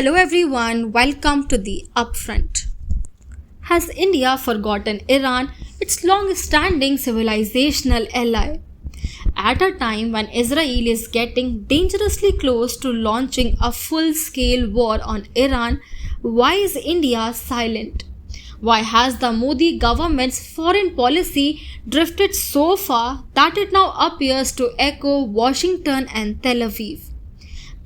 Hello everyone, welcome to the Upfront. Has India forgotten Iran, its long-standing civilisational ally? At a time when Israel is getting dangerously close to launching a full-scale war on Iran, why is India silent? Why has the Modi government's foreign policy drifted so far that it now appears to echo Washington and Tel Aviv?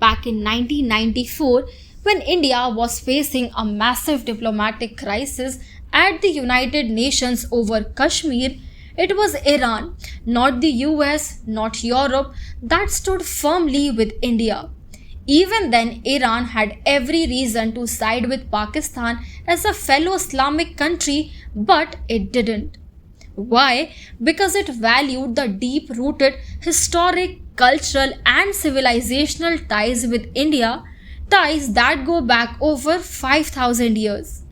Back in 1994, when India was facing a massive diplomatic crisis at the United Nations over Kashmir, it was Iran, not the US, not Europe, that stood firmly with India. Even then, Iran had every reason to side with Pakistan as a fellow Islamic country, but it didn't. Why? Because it valued the deep-rooted historic, cultural and civilizational ties with India, ties that go back over 5,000 years.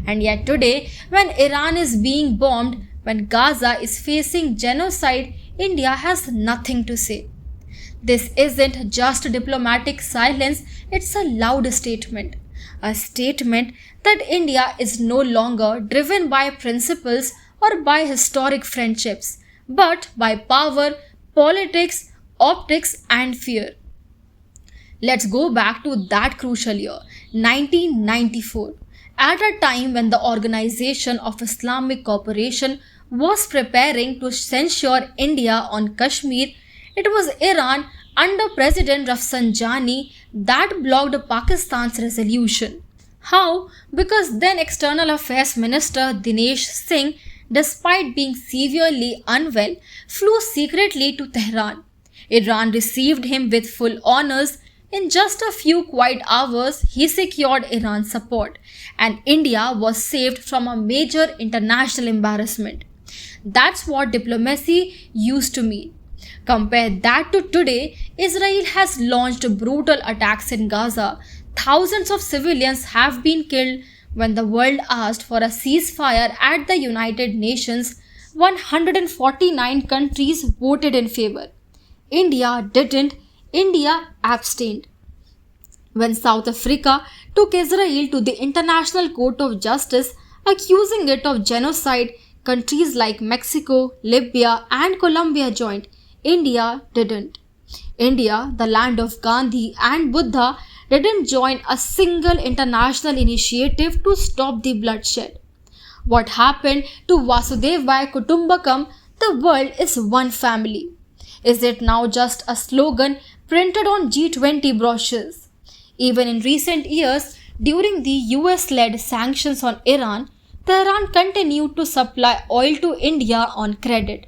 And yet today, when Iran is being bombed, when Gaza is facing genocide, India has nothing to say. This isn't just diplomatic silence, it's a loud statement. A statement that India is no longer driven by principles or by historic friendships, but by power, politics, optics and fear. Let's go back to that crucial year, 1994. At a time when the Organization of Islamic Cooperation was preparing to censure India on Kashmir, it was Iran under President Rafsanjani that blocked Pakistan's resolution. How? Because then External Affairs Minister Dinesh Singh, despite being severely unwell, flew secretly to Tehran. Iran received him with full honors. In just a few quiet hours, he secured Iran's support, and India was saved from a major international embarrassment. That's what diplomacy used to mean. Compare that to today, Israel has launched brutal attacks in Gaza. Thousands of civilians have been killed. When the world asked for a ceasefire at the United Nations, 149 countries voted in favor. India didn't. India abstained. When South Africa took Israel to the International Court of Justice, accusing it of genocide, countries like Mexico, Libya, and Colombia joined. India didn't. India, the land of Gandhi and Buddha, didn't join a single international initiative to stop the bloodshed. What happened to Vasudhaiva Kutumbakam, the world is one family? Is it now just a slogan printed on G20 brochures? Even in recent years, during the US-led sanctions on Iran, Tehran continued to supply oil to India on credit.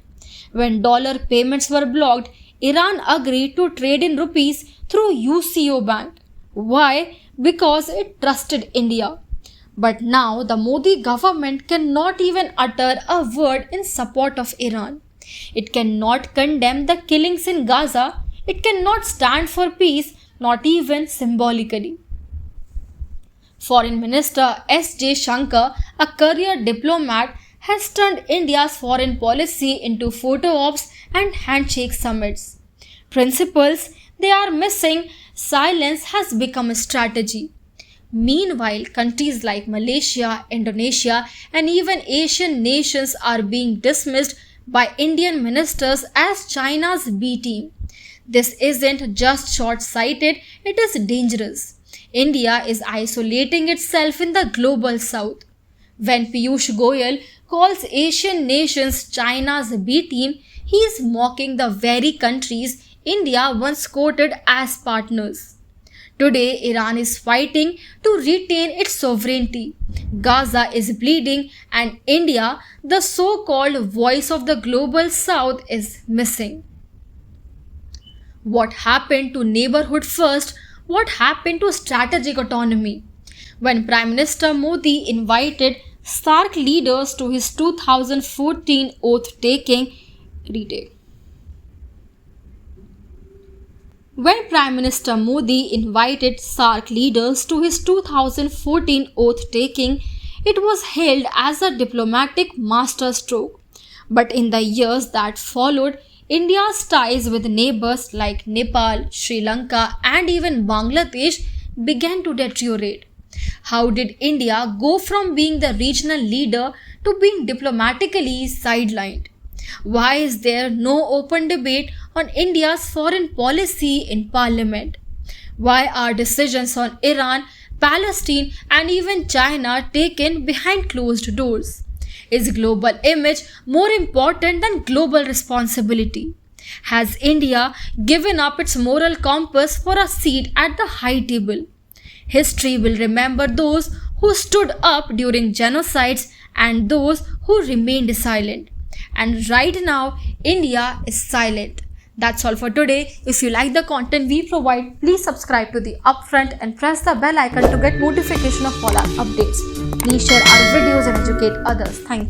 When dollar payments were blocked, Iran agreed to trade in rupees through UCO Bank. Why? Because it trusted India. But now the Modi government cannot even utter a word in support of Iran. It cannot condemn the killings in Gaza. It cannot stand for peace, not even symbolically. Foreign Minister S.J. Shankar, a career diplomat, has turned India's foreign policy into photo ops and handshake summits. Principles, they are missing. Silence has become a strategy. Meanwhile, countries like Malaysia, Indonesia, and even Asian nations are being dismissed by Indian ministers as China's B team. This isn't just short-sighted, it is dangerous. India is isolating itself in the global south. When Piyush Goyal calls Asian nations China's B team, he is mocking the very countries India once quoted as partners. Today, Iran is fighting to retain its sovereignty. Gaza is bleeding, and India, the so-called voice of the global south, is missing. What happened to neighborhood first? What happened to strategic autonomy? When Prime Minister Modi invited SAARC leaders to his 2014 oath-taking retake. When Prime Minister Modi invited SAARC leaders to his 2014 oath-taking, it was hailed as a diplomatic masterstroke. But in the years that followed, India's ties with neighbors like Nepal, Sri Lanka, and even Bangladesh began to deteriorate? How did India go from being the regional leader to being diplomatically sidelined? Why is there no open debate on India's foreign policy in Parliament? Why are decisions on Iran, Palestine, and even China taken behind closed doors? Is global image more important than global responsibility? Has India given up its moral compass for a seat at the high table? History will remember those who stood up during genocides and those who remained silent. And right now, India is silent. That's all for today. If you like the content we provide, please subscribe to the Upfront and press the bell icon to get notification of all our updates. Please share our videos and educate others. Thank you.